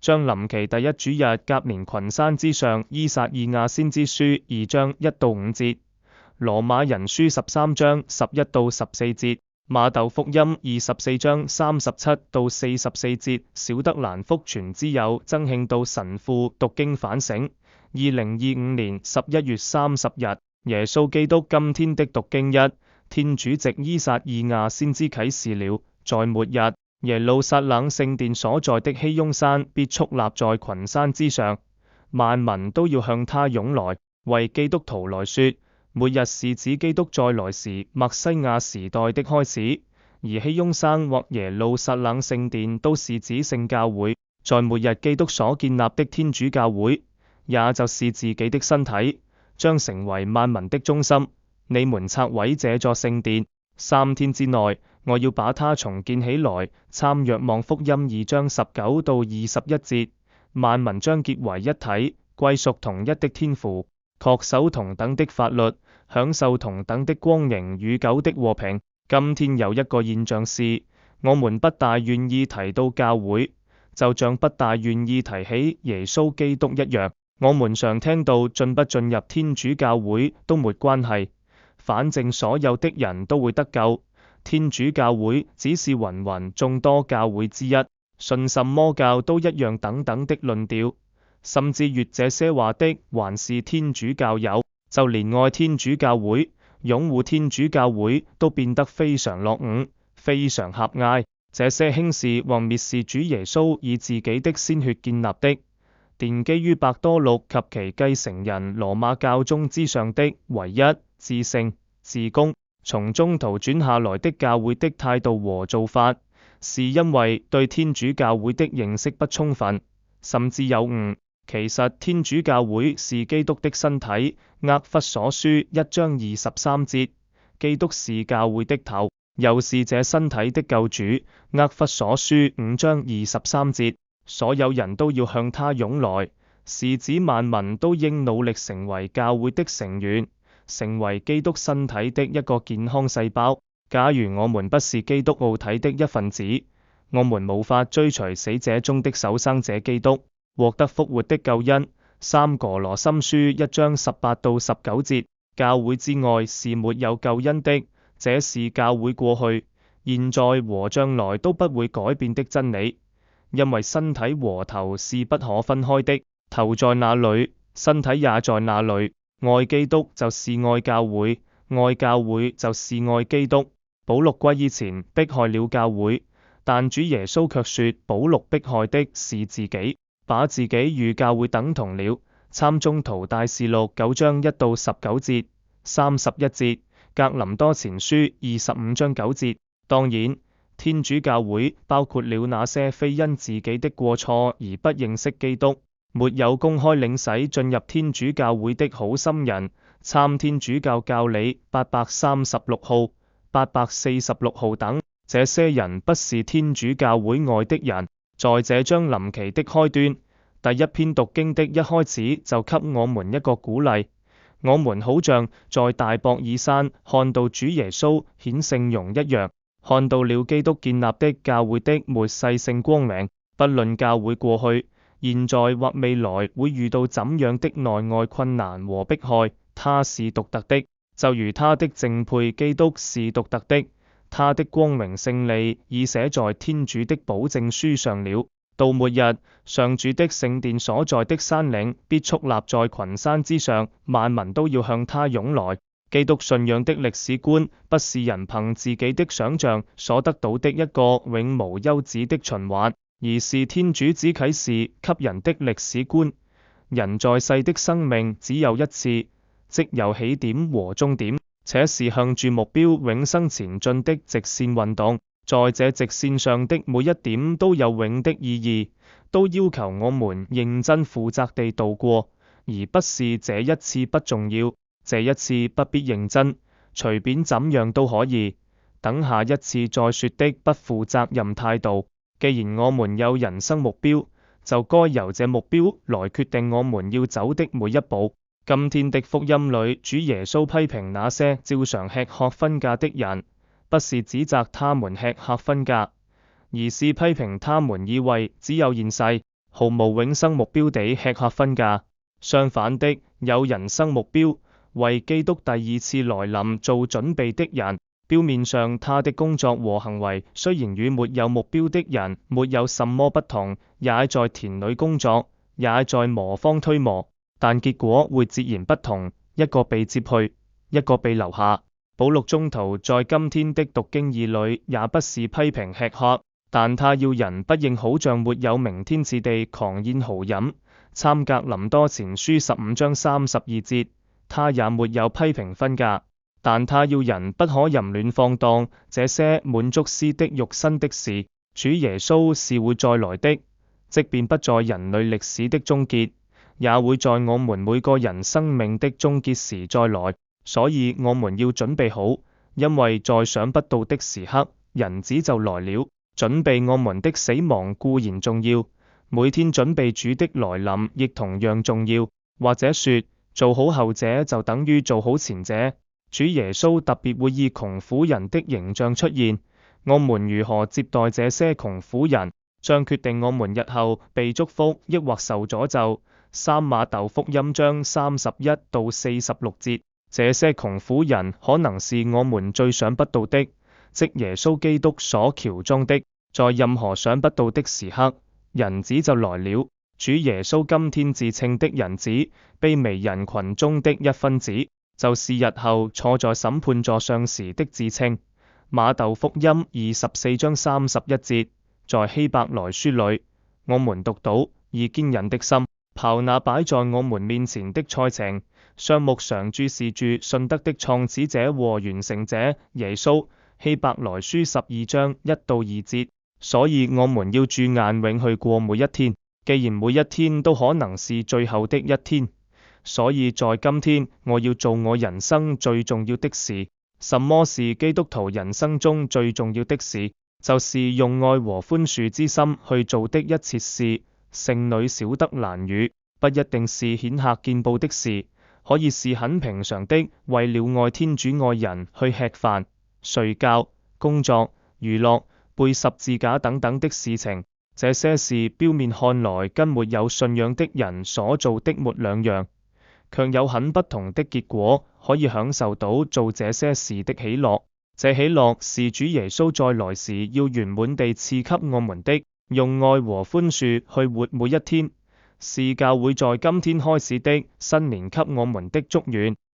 將臨期第一主日，甲年群山之上，依撒意亞先知書2章1到5節，羅馬人書13章11到14節，馬竇福音24章37到44節，小德蘭福傳之友曾慶道神父讀經反省。2025年11月30日，耶穌基督今天的讀經一，天主藉依撒意亞先知啟示了，在末日，耶路撒冷聖殿所在的熙雍山必矗立在群山之上，萬民都要向他湧來。為基督徒來說，末日是指基督再來時默西亞時代的開始，而熙雍山或耶路撒冷聖殿都是指聖教會，在末日基督所建立的天主教會，也就是自己的身體，將成為萬民的中心。你們拆毀這座聖殿，3天之內，我要把它重建起來。參若望福音2章19到21節，萬民將結為一體，歸屬同一的天父，恪守同等的法律，享受同等的光榮與久的和平。今天有一個現象是，我們不大願意提到教會，就像不大願意提起耶穌基督一樣。我們常聽到進不進入天主教會都沒關係，反正所有的人都會得救。天主教會只是芸芸眾多教會之一，信什麼教都一樣等等的論調，甚至越這些話的還是天主教友，就連愛天主教會、擁護天主教會都變得非常落伍、非常狹隘。這些輕視或蔑視主耶穌以自己的鮮血建立的，奠基於伯多祿及其繼承人羅馬教宗之上的唯一、至聖、至公，從中途轉下來的教會的態度和做法，是因為對天主教會的認識不充分，甚至有誤。其實天主教會是基督的身體，厄弗所書1章23節，基督是教會的頭，又是這身體的救主，厄弗所書5章23節。所有人都要向他湧來，是指萬民都應努力成為教會的成員，成為基督身體的一個健康細胞。假如我們不是基督奧體的一份子，我們無法追隨死者中的首生者基督，獲得復活的救恩。3哥羅森書1章18到19節，教會之外是沒有救恩的，這是教會過去、現在和將來都不會改變的真理。因為身體和頭是不可分開的，頭在那裡，身體也在那裡。愛基督就是愛教會，愛教會就是愛基督。保祿歸依前迫害了教會，但主耶穌卻說保祿迫害的是自己，把自己與教會等同了。參宗徒大事錄9章1到19節、31節，格林多前書25章9節。當然，天主教會包括了那些非因自己的過錯而不認識基督，沒有公開領洗進入天主教會的好心人。參天主教教理836號、846號等，這些人不是天主教會外的人。在這章臨期的開端，第一篇讀經的一開始就給我們一個鼓勵，我們好像在大博爾山看到主耶穌顯聖容一樣，看到了基督建立的教會的末世性光明。不論教會過去、現在或未來會遇到怎樣的內外困難和迫害，他是獨特的，就如他的淨配基督是獨特的。他的光榮勝利已寫在天主的保證書上了。到末日，上主的聖殿所在的山嶺必矗立在群山之上，萬民都要向他湧來。基督信仰的歷史觀不是人憑自己的想象所得到的一個永無休止的循環，而是天主只啟示給人的歷史觀。人在世的生命只有一次，即有起點和終點，且是向住目標永生前進的直線運動。在這直線上的每一點都有永的意義，都要求我們認真負責地度過，而不是這一次不重要，這一次不必認真，隨便怎樣都可以，等下一次再說的不負責任態度。既然我們有人生目標，就該由這目標來決定我們要走的每一步。今天的福音裏，主耶穌批評那些照常吃喝婚嫁的人，不是指責他們吃喝婚嫁，而是批評他們以為只有現世毫無永生目標地吃喝婚嫁。相反的，有人生目標，為基督第二次來臨做準備的人。表面上他的工作和行為雖然與沒有目標的人沒有什麼不同，也在田裏工作，也在磨坊推磨，但結果會截然不同，一個被接去，一個被留下。保祿宗徒在今天的讀經義裏也不是批評吃喝，但他要人不應好像沒有明天似地狂宴豪飲。參格林多前書15章32節，他也沒有批評婚嫁，但他要人不可淫亂放蕩，這些滿足私的肉身的事。主耶穌是會再來的，即便不在人類歷史的終結，也會在我們每個人生命的終結時再來。所以我們要準備好，因為在想不到的時刻，人子就來了。準備我們的死亡固然重要，每天準備主的來臨亦同樣重要。或者說，做好後者就等於做好前者。主耶穌特別會以窮苦人的形象出現，我們如何接待這些窮苦人，將決定我們日後被祝福抑或受詛咒。3馬竇福音章31到46節，這些窮苦人可能是我們最想不到的，即耶穌基督所喬裝的。在任何想不到的時刻，人子就來了。主耶穌今天自稱的人子，卑微人群中的一分子，就是日後坐在審判座上時的自稱。馬竇福音24章31節，在希伯來書裏，我們讀到以堅忍的心，刨那擺在我們面前的賽程，雙目常注視住信德的創始者和完成者耶穌。希伯來書12章1到2節。所以我們要注眼永去過每一天，既然每一天都可能是最後的一天，所以在今天我要做我人生最重要的事。什麼是基督徒人生中最重要的事？就是用愛和寬恕之心去做的一切事。聖女小德蘭語，不一定是顯赫見報的事，可以是很平常的，為了愛天主愛人去吃飯、睡覺、工作、娛樂、背十字架等等的事情。這些事表面看來跟沒有信仰的人所做的沒兩樣，卻有很不同的結果，可以享受到做這些事的喜樂。這喜樂是主耶穌再來時要圓滿地賜給我們的，用愛和寬恕去活每一天，是教會在今天開始的新年給我們的祝願。